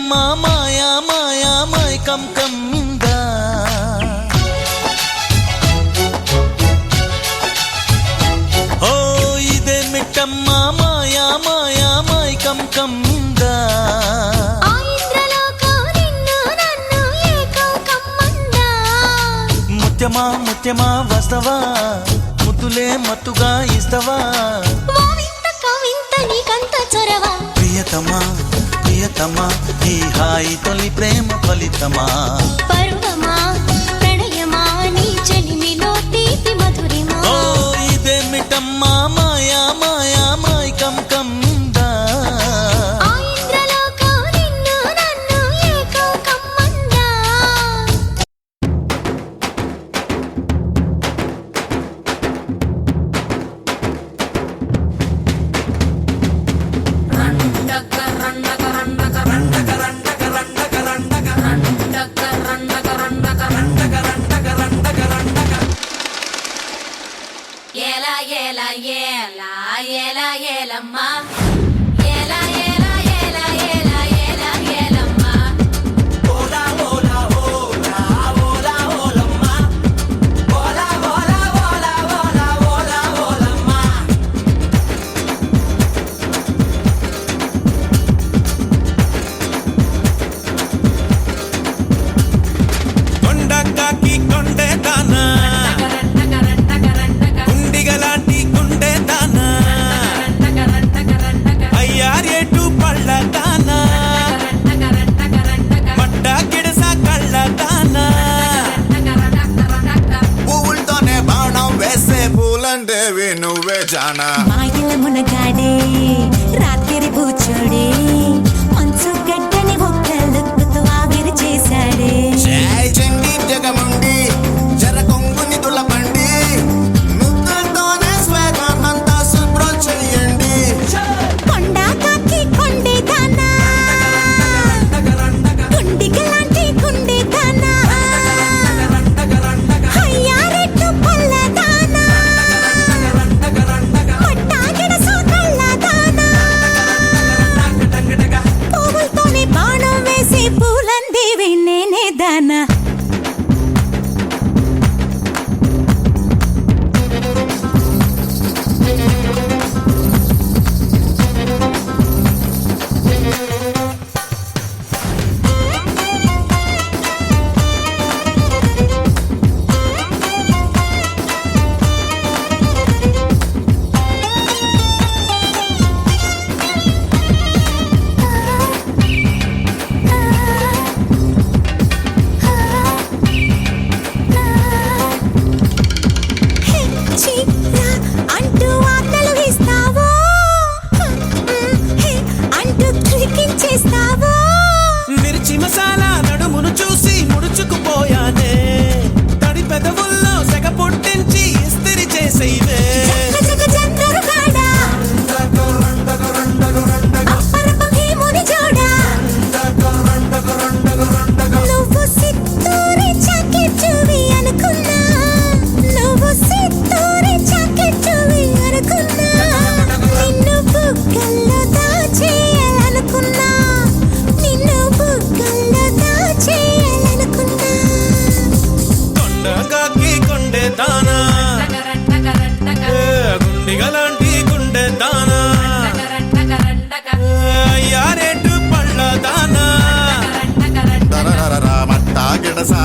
మిట్టమ్మ మాయా మాయా మైకం కమ్మిందా ఓ ఇదే మిట్టమ్మ మాయా మాయా మైకం కమ్మిందా ముత్యమా ముత్యమా వస్తవా ముద్దులే మత్తుగా ఇస్తవా ప్రియతమా ప్రియతమా ఈ హాయి తొలి ప్రేమ ఫలితమా పరువమా ప్రణయమా నీ చెలిమిలో తీపి మధురిమా ఓ ఇదే మిట్టమ్మ మాయా మాయా మైకం కమ్మిందా ఏలమ్మా నువ్వే జానా మాయల మునగాడే రాత్రి కూర్చోడే మంచు గడ్డని ఒక్కలుక్కుతూ ఆవిరి చేశాడే చెండి జగముండి జర కొంగుని తులపండి ముద్దులతోనే స్వేగాన్నంతా శుభ్రం చెయ్యండి కొండ కాకి కొండే దానా గుండిగలాంటి గుండె దానా అయ్యారెట్టు పల్ల దానా పువ్వులతోనే బాణం వేసి పూలందేవి నేనే దానా అంటూ వార్తలు ఇస్తావో అంటూ క్లికించేస్తావో మిర్చి మసాలా నడుమును చూసి ముడుచుకుపోయానే తడి పెదవుల్లో సెగ పుట్టించి ఇస్తిరి చేసేవే గుండిగలాంటి గుండె దానా అయ్యారేటు పళ్ళ దానా మట్టా గిడసా